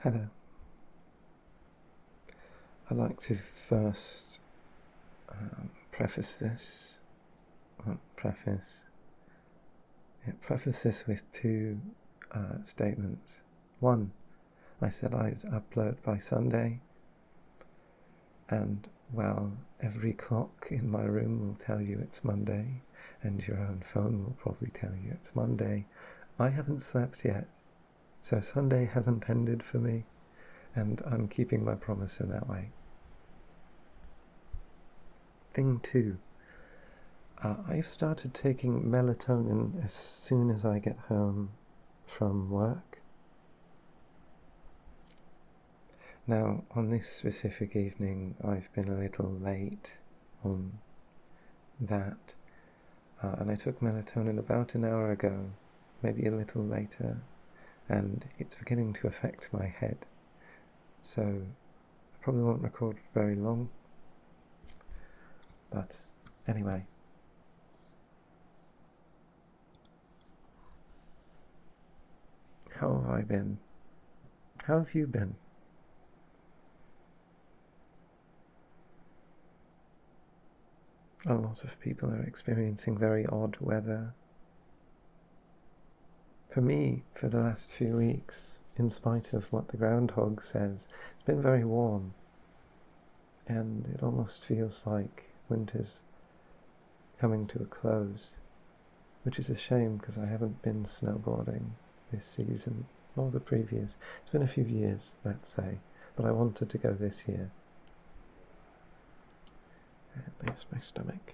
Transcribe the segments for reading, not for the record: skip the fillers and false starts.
Hello. I'd like to first preface this with two statements. One, I said I'd upload by Sunday, and well, every clock in my room will tell you it's Monday, and your own phone will probably tell you it's Monday. I haven't slept yet, so Sunday hasn't ended for me, and I'm keeping my promise in that way. Thing two, I've started taking melatonin as soon as I get home from work. Now, on this specific evening, I've been a little late on that, and I took melatonin about an hour ago, maybe a little later, and it's beginning to affect my head. So, I probably won't record for very long, but anyway. How have I been? How have you been? A lot of people are experiencing very odd weather. For me, for the last few weeks, in spite of what the groundhog says, it's been very warm. And it almost feels like winter's coming to a close, which is a shame because I haven't been snowboarding this season or the previous. It's been a few years, let's say, but I wanted to go this year. And there's my stomach.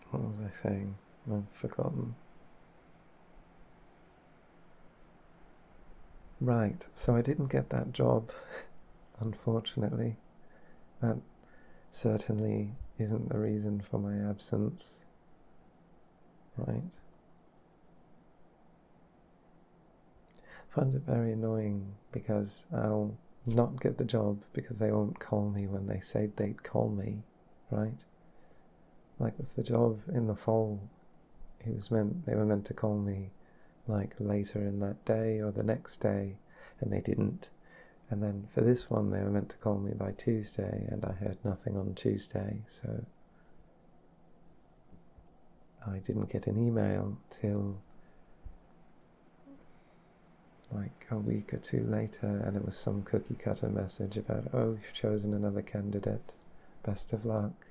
What was I saying? I've forgotten. Right, so I didn't get that job, unfortunately. That certainly isn't the reason for my absence, right? I find it very annoying because I'll not get the job because they won't call me when they said they'd call me, right? Like with the job in the fall, they were meant to call me like later in that day or the next day, and they didn't. And then for this one, they were meant to call me by Tuesday, and I heard nothing on Tuesday, so I didn't get an email till like a week or two later, and it was some cookie cutter message about, oh, you've chosen another candidate, best of luck.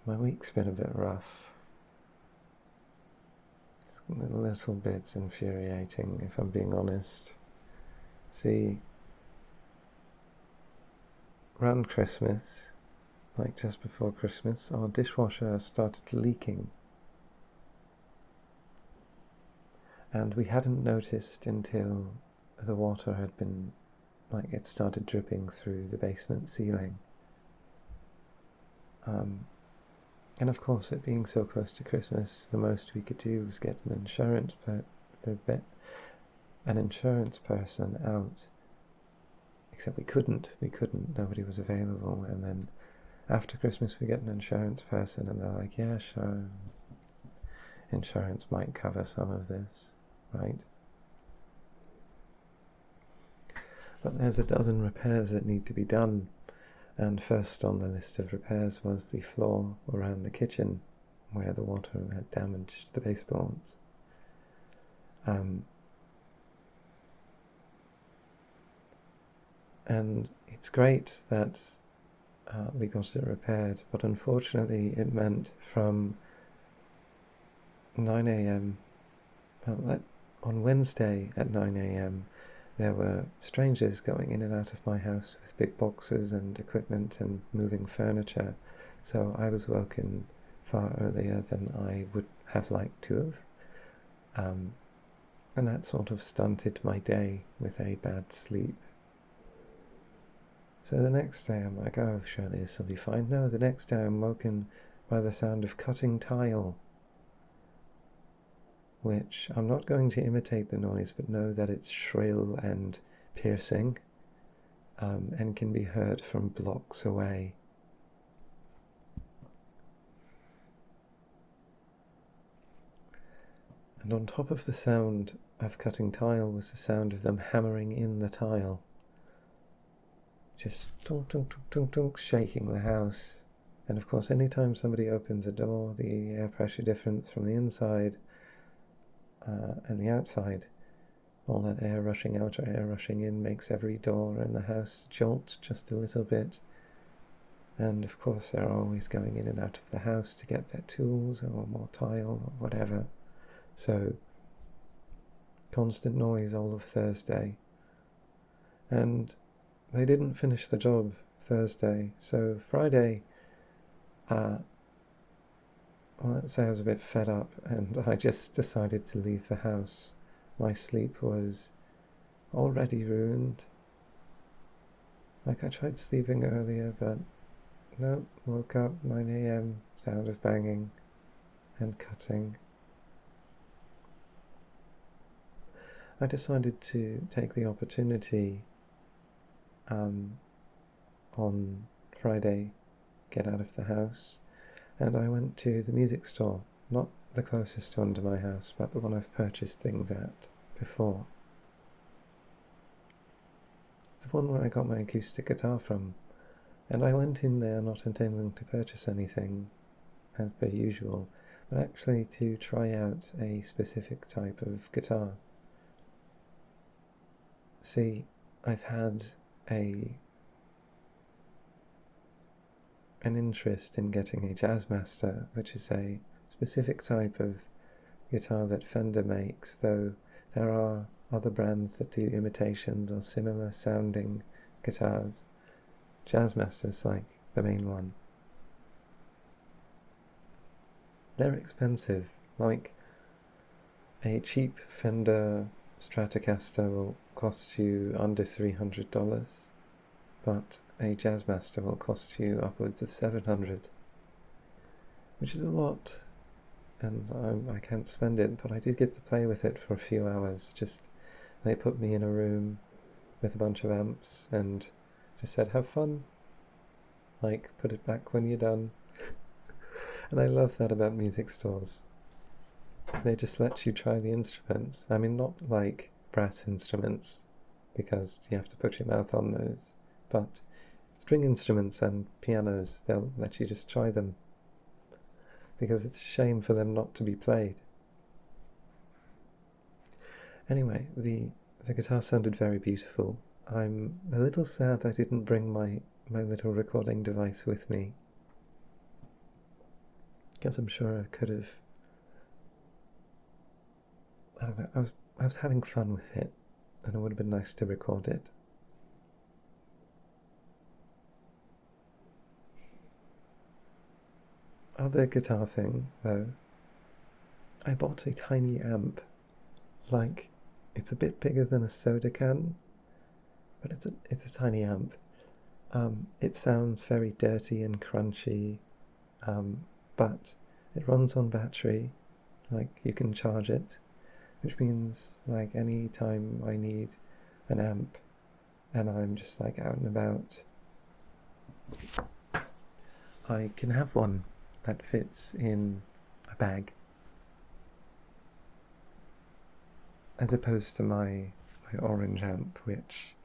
My week's been a bit rough. It's a little bit infuriating, if I'm being honest. See, around Christmas, like just before Christmas, our dishwasher started leaking. And we hadn't noticed until the water had been, like, it started dripping through the basement ceiling. And of course, it being so close to Christmas, the most we could do was get an insurance person out. Except we couldn't, nobody was available. And then after Christmas we get an insurance person and they're like, yeah, sure, insurance might cover some of this, right? But there's a dozen repairs that need to be done, and first on the list of repairs was the floor around the kitchen where the water had damaged the baseboards. And it's great that we got it repaired, but unfortunately it meant from 9 a.m. On Wednesday at 9 a.m. there were strangers going in and out of my house with big boxes and equipment and moving furniture, so I was woken far earlier than I would have liked to have, and that sort of stunted my day with a bad sleep. So the next day I'm like, oh, surely this will be fine. No, the next day I'm woken by the sound of cutting tile. which I'm not going to imitate the noise, but know that it's shrill and piercing, and can be heard from blocks away. And on top of the sound of cutting tile was the sound of them hammering in the tile. Just tunk, tunk, tunk, tunk, tunk, shaking the house. And of course, anytime somebody opens a door, the air pressure difference from the inside and the outside, all that air rushing out or air rushing in, makes every door in the house jolt just a little bit. And of course, they're always going in and out of the house to get their tools or more tile or whatever. So, constant noise all of Thursday. And they didn't finish the job Thursday, so Friday, let's say I was a bit fed up and I just decided to leave the house. My sleep was already ruined. Like, I tried sleeping earlier, but no, woke up 9 a.m, sound of banging and cutting. I decided to take the opportunity on Friday, get out of the house, and I went to the music store, not the closest one to my house, but the one I've purchased things at before. It's the one where I got my acoustic guitar from, and I went in there not intending to purchase anything, as per usual, but actually to try out a specific type of guitar. See, I've had an interest in getting a Jazzmaster, which is a specific type of guitar that Fender makes, though there are other brands that do imitations or similar sounding guitars. Jazzmaster's like the main one. They're expensive. Like, a cheap Fender Stratocaster will cost you under $300, but a Jazzmaster will cost you upwards of $700, which is a lot, and I can't spend it, but I did get to play with it for a few hours. They put me in a room with a bunch of amps and just said, have fun, like, put it back when you're done. And I love that about music stores. They just let you try the instruments. I mean, not like brass instruments, because you have to put your mouth on those, but string instruments and pianos, they'll let you just try them, because it's a shame for them not to be played. Anyway, the guitar sounded very beautiful. I'm a little sad I didn't bring my little recording device with me, because I'm sure I could have. I don't know, I was having fun with it, and it would have been nice to record it. Other guitar thing, though, I bought a tiny amp. Like, it's a bit bigger than a soda can, but it's a tiny amp. It sounds very dirty and crunchy, but it runs on battery. Like, you can charge it, which means, like, any time I need an amp and I'm just like out and about, I can have one that fits in a bag, as opposed to my orange amp, which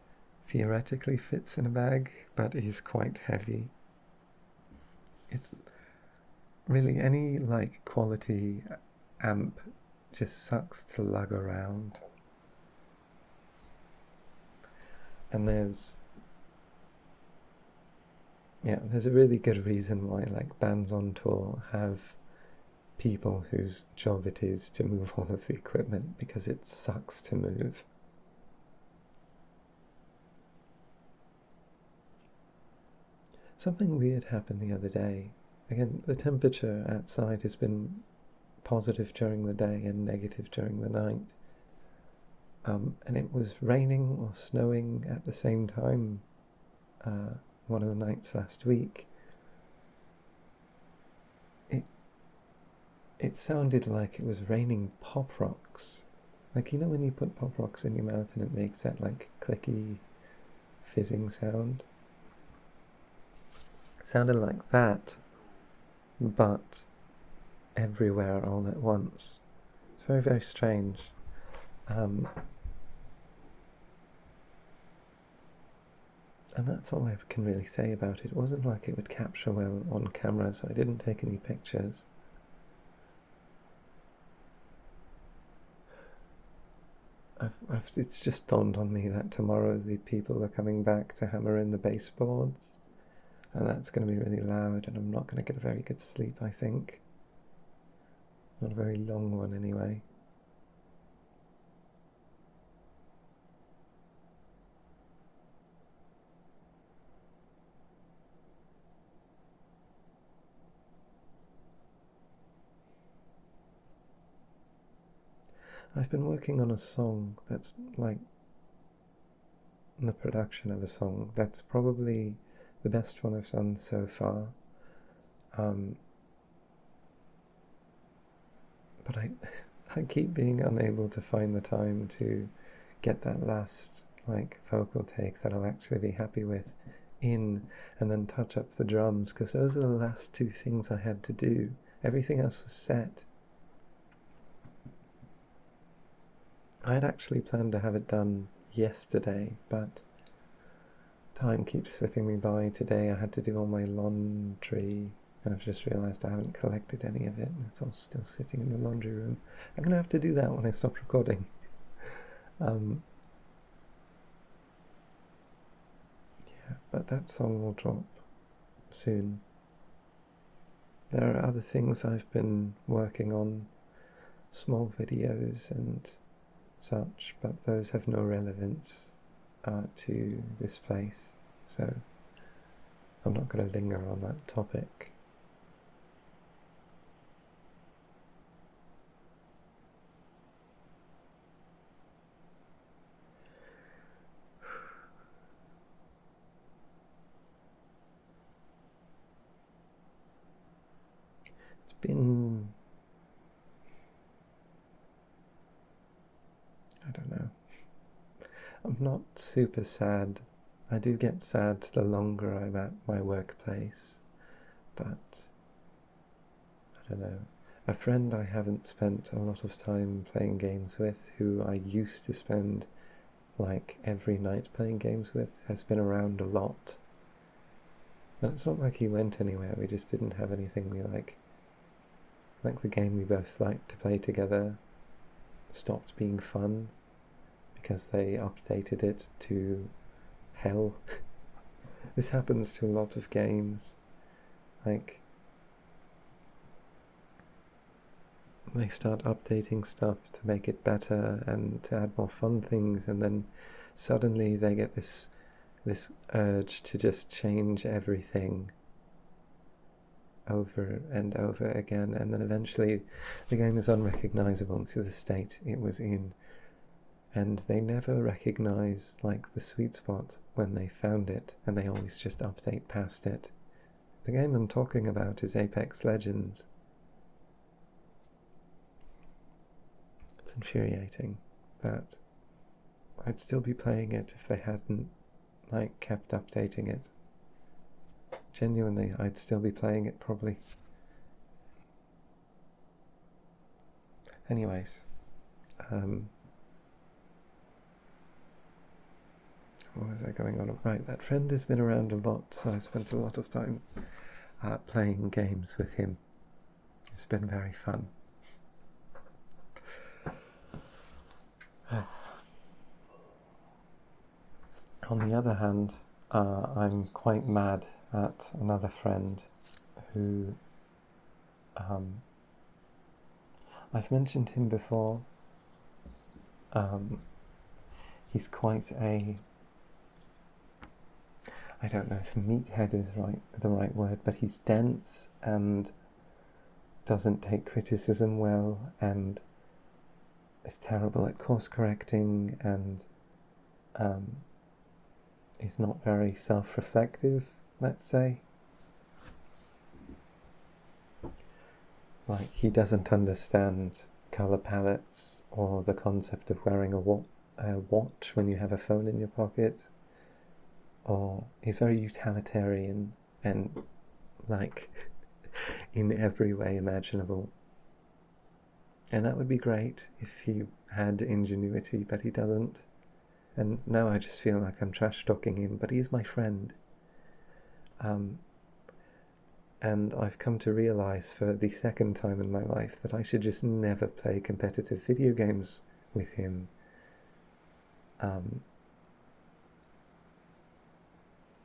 theoretically fits in a bag but is quite heavy. It's really, any like quality amp just sucks to lug around. And there's a really good reason why, like, bands on tour have people whose job it is to move all of the equipment, because it sucks to move. Something weird happened the other day. Again, the temperature outside has been positive during the day and negative during the night. And it was raining or snowing at the same time one of the nights last week. it sounded like it was raining pop rocks. Like, you know when you put pop rocks in your mouth and it makes that like clicky, fizzing sound? It sounded like that, but everywhere all at once. It's very, very strange. And that's all I can really say about it. It wasn't like it would capture well on camera, so I didn't take any pictures. It's just dawned on me that tomorrow the people are coming back to hammer in the baseboards, and that's going to be really loud, and I'm not going to get a very good sleep, I think. Not a very long one, anyway. I've been working on a song that's like the production of a song. That's probably the best one I've done so far. But I keep being unable to find the time to get that last like vocal take that I'll actually be happy with in, and then touch up the drums, because those are the last two things I had to do. Everything else was set. I had actually planned to have it done yesterday, but time keeps slipping me by. Today I had to do all my laundry, and I've just realised I haven't collected any of it, and it's all still sitting in the laundry room. I'm going to have to do that when I stop recording. Yeah, but that song will drop soon. There are other things I've been working on, small videos and such, but those have no relevance to this place, so I'm not going to linger on that topic. It's been, I don't know, I'm not super sad. I do get sad the longer I'm at my workplace, but I don't know. A friend I haven't spent a lot of time playing games with, who I used to spend like every night playing games with, has been around a lot. And it's not like he went anywhere, we just didn't have anything we like. Like the game we both liked to play together stopped being fun because they updated it to hell. This happens to a lot of games. Like, they start updating stuff to make it better and to add more fun things, and then suddenly they get this urge to just change everything over and over again, and then eventually the game is unrecognizable to the state it was in, and they never recognize like the sweet spot when they found it, and they always just update past it. The game I'm talking about is Apex Legends. It's infuriating that I'd still be playing it if they hadn't like kept updating it. Genuinely, I'd still be playing it probably. Anyways, what was I going on? Right, that friend has been around a lot, so I spent a lot of time playing games with him. It's been very fun. On the other hand, I'm quite mad at another friend who, I've mentioned him before. He's quite a, I don't know if meathead is the right word, but he's dense and doesn't take criticism well, and is terrible at course correcting, and is not very self-reflective, let's say. Like, he doesn't understand color palettes or the concept of wearing a watch when you have a phone in your pocket. Or he's very utilitarian and, like, in every way imaginable. And that would be great if he had ingenuity, but he doesn't. And now I just feel like I'm trash-talking him, but he's my friend. And I've come to realize for the second time in my life that I should just never play competitive video games with him.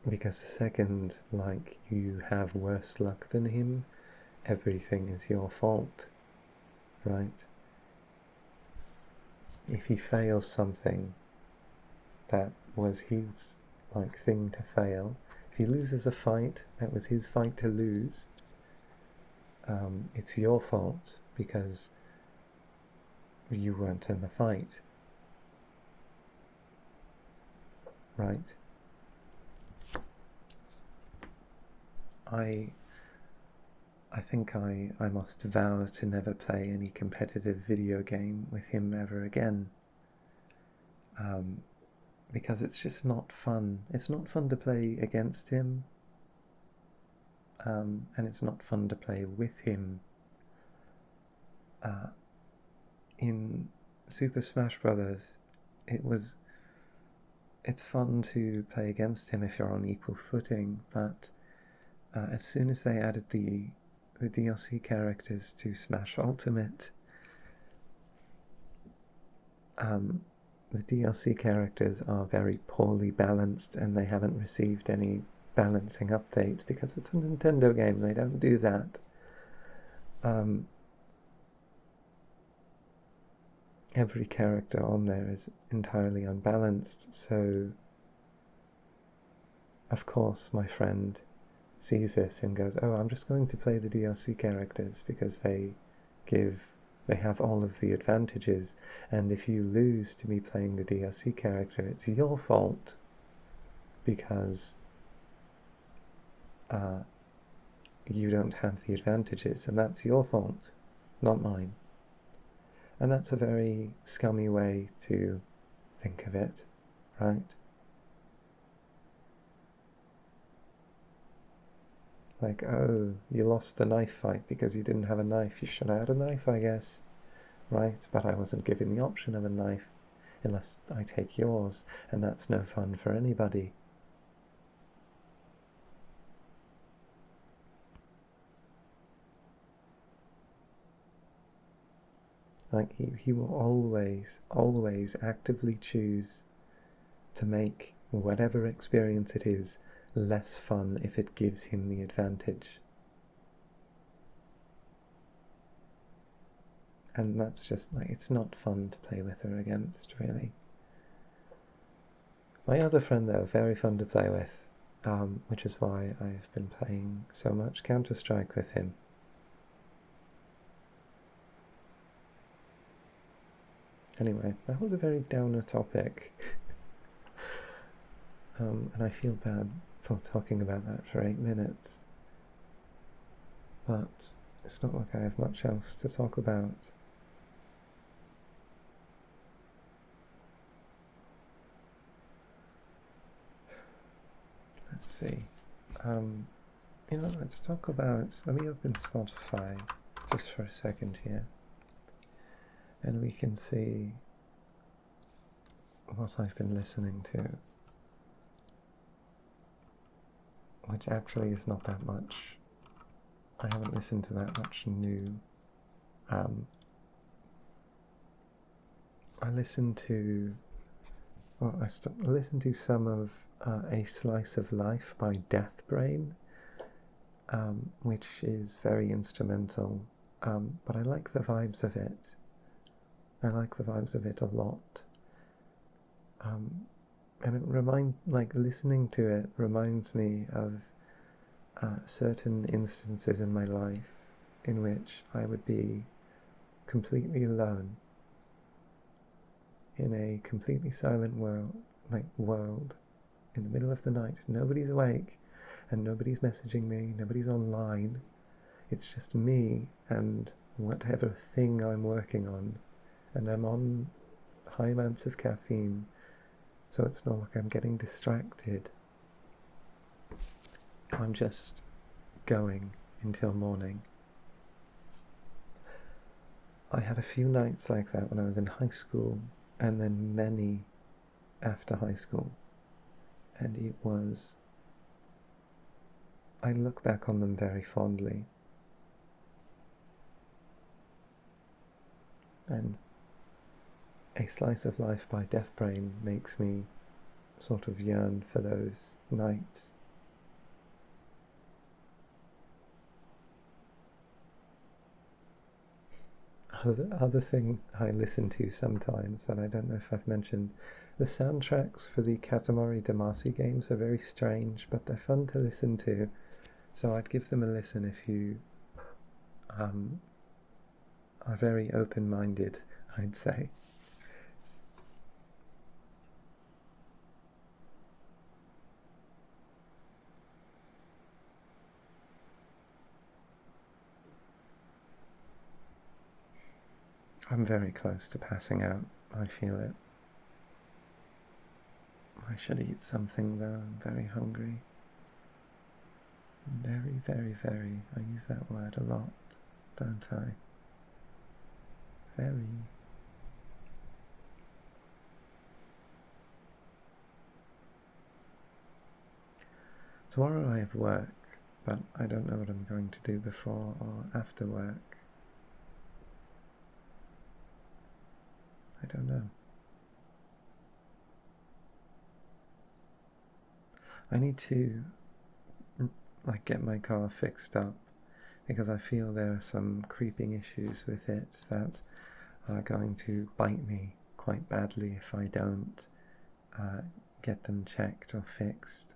Because the second, like, you have worse luck than him, everything is your fault, right? If he fails something that was his, like, thing to fail, if he loses a fight that was his fight to lose, it's your fault because you weren't in the fight, right? I think I must vow to never play any competitive video game with him ever again. Because it's just not fun. It's not fun to play against him. And it's not fun to play with him. In Super Smash Bros., it's fun to play against him if you're on equal footing, but as soon as they added the DLC characters to Smash Ultimate, the DLC characters are very poorly balanced and they haven't received any balancing updates because it's a Nintendo game, they don't do that. Every character on there is entirely unbalanced, so of course my friend sees this and goes, oh, I'm just going to play the DLC characters because they have all of the advantages, and if you lose to me playing the DLC character, it's your fault because you don't have the advantages, and that's your fault, not mine. And that's a very scummy way to think of it, right? Like, oh, you lost the knife fight because you didn't have a knife. You should have had a knife, I guess. Right? But I wasn't given the option of a knife unless I take yours, and that's no fun for anybody. Like, he will always actively choose to make whatever experience it is less fun if it gives him the advantage. And that's just, like, it's not fun to play with or against, really. My other friend, though, very fun to play with, which is why I've been playing so much Counter-Strike with him. Anyway, that was a very downer topic. And I feel bad for talking about that for 8 minutes. But it's not like I have much else to talk about. Let's see. Let's talk about... Let me open Spotify just for a second here. And we can see what I've been listening to. Which actually is not that much. I haven't listened to that much new. I listened to... Well, I listened to some of A Slice of Life by Death Brain, which is very instrumental, but I like the vibes of it. I like the vibes of it a lot. And listening to it reminds me of certain instances in my life in which I would be completely alone in a completely silent world in the middle of the night. Nobody's awake and nobody's messaging me, nobody's online. it's just me and whatever thing I'm working on, and I'm on high amounts of caffeine, so it's not like I'm getting distracted. I'm just going until morning. I had a few nights like that when I was in high school, and then many after high school, and I look back on them very fondly. And A Slice of Life by Death Brain makes me sort of yearn for those nights. Other thing I listen to sometimes that I don't know if I've mentioned, the soundtracks for the Katamari Damacy games are very strange, but they're fun to listen to, so I'd give them a listen if you are very open-minded, I'd say. I'm very close to passing out. I feel it. I should eat something though. I'm very hungry. Very, very, very. I use that word a lot, don't I? Very. Tomorrow I have work, but I don't know what I'm going to do before or after work. I don't know. I need to get my car fixed up, because I feel there are some creeping issues with it that are going to bite me quite badly if I don't get them checked or fixed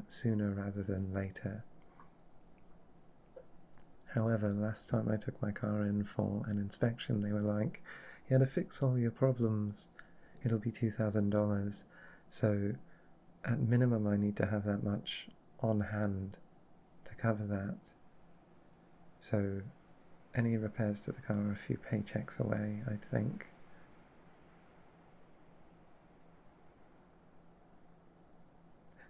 sooner rather than later. However, last time I took my car in for an inspection, they were like, yeah, to fix all your problems, it'll be $2,000. So at minimum, I need to have that much on hand to cover that. So any repairs to the car are a few paychecks away, I think.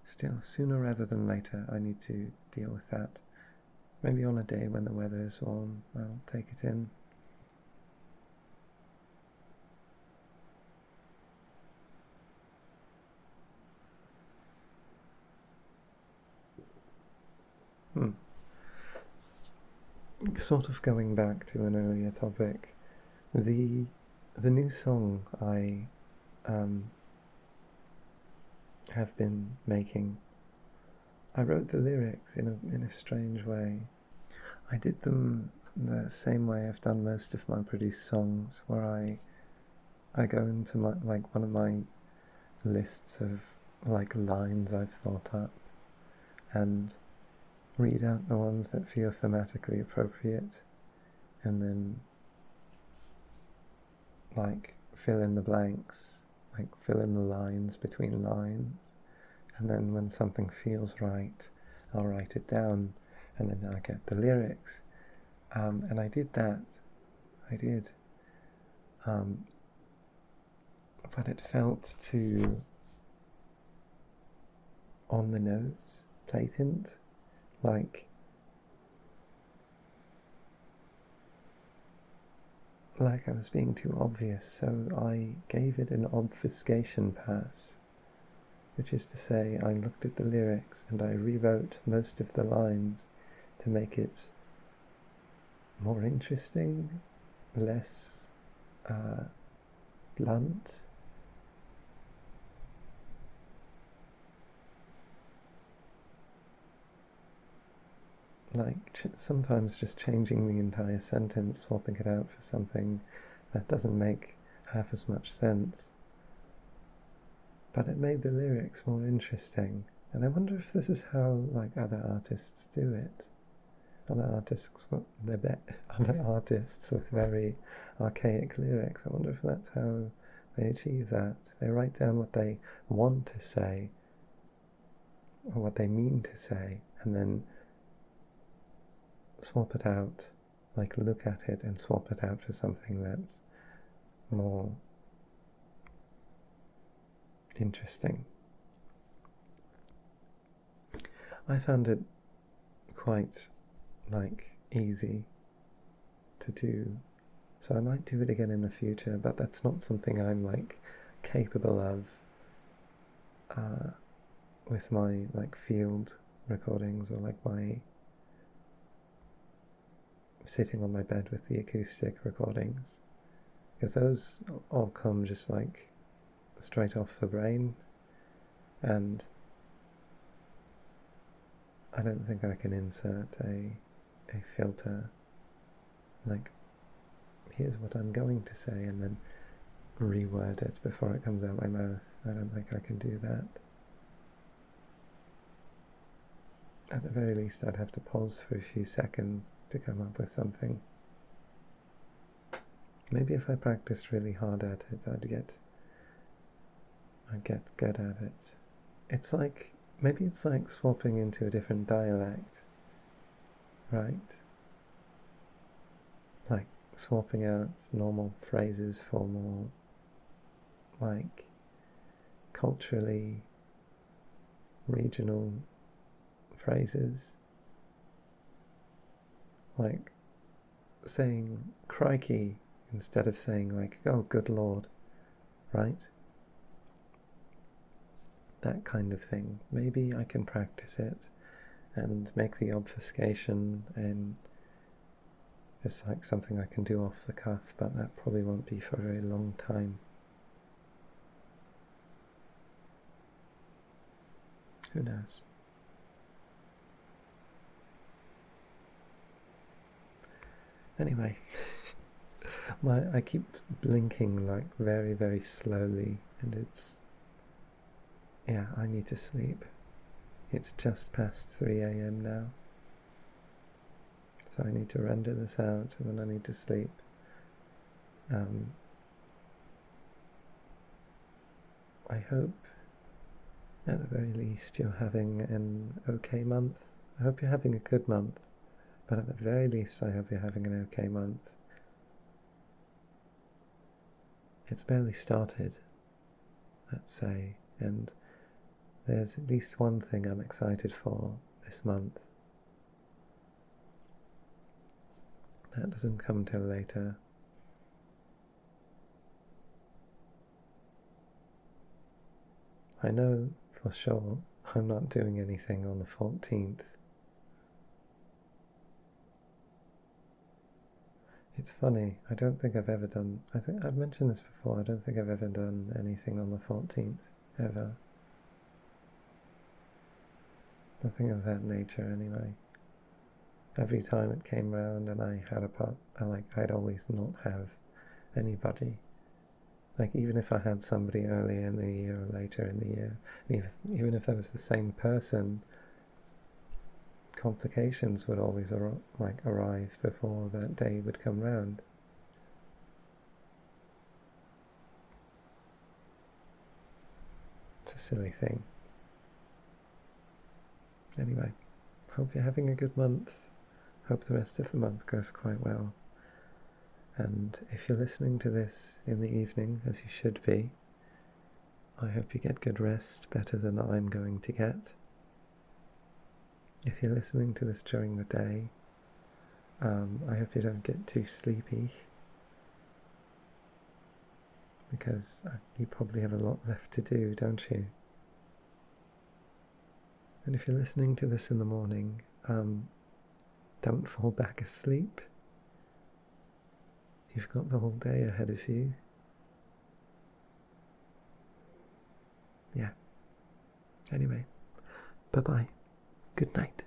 Still, sooner rather than later, I need to deal with that. Maybe on a day when the weather is warm, I'll take it in. Sort of going back to an earlier topic, the new song I have been making, I wrote the lyrics in a strange way. I did them the same way I've done most of my produced songs, where I go into my one of my lists of lines I've thought up and read out the ones that feel thematically appropriate, and then fill in the blanks, fill in the lines between lines, and then when something feels right, I'll write it down, and then I get the lyrics. And I did that. I did. But it felt too on the nose, blatant, like I was being too obvious, so I gave it an obfuscation pass, which is to say I looked at the lyrics and I rewrote most of the lines to make it more interesting, less blunt. Sometimes just changing the entire sentence, swapping it out for something that doesn't make half as much sense. But it made the lyrics more interesting, and I wonder if this is how other artists do it. Other artists with very archaic lyrics. I wonder if that's how they achieve that. They write down what they want to say, or what they mean to say, and then swap it out, like look at it and swap it out for something that's more interesting. I found it quite easy to do, so I might do it again in the future, but that's not something I'm capable of with my field recordings, or my sitting on my bed with the acoustic recordings, because those all come just straight off the brain, and I don't think I can insert a filter here's what I'm going to say and then reword it before it comes out my mouth. I don't think I can do that. At the very least, I'd have to pause for a few seconds to come up with something. Maybe if I practiced really hard at it, I'd get good at it. It's maybe it's like swapping into a different dialect, right? Like swapping out normal phrases for more culturally regional phrases, like saying crikey instead of saying oh good lord, right? That kind of thing. Maybe I can practice it and make the obfuscation and just something I can do off the cuff, but that probably won't be for a very long time. Who knows? Anyway, I keep blinking very, very slowly, and I need to sleep. It's just past 3 a.m. now. So I need to render this out, and then I need to sleep. I hope, at the very least, you're having an okay month. I hope you're having a good month, but at the very least, I hope you're having an okay month. It's barely started, let's say, and there's at least one thing I'm excited for this month. That doesn't come till later. I know for sure I'm not doing anything on the 14th. It's funny, I don't think I've ever done... I think I've mentioned this before, I don't think I've ever done anything on the 14th, ever. Nothing of that nature, anyway. Every time it came round and I had a part, I'd always not have anybody. Even if I had somebody earlier in the year or later in the year, even if that was the same person, complications would always arrive before that day would come round. It's a silly thing. Anyway, hope you're having a good month. Hope the rest of the month goes quite well. And if you're listening to this in the evening, as you should be, I hope you get good rest, better than I'm going to get. If you're listening to this during the day, I hope you don't get too sleepy, because you probably have a lot left to do, don't you? And if you're listening to this in the morning, don't fall back asleep. You've got the whole day ahead of you. Yeah. Anyway, bye-bye. Good night.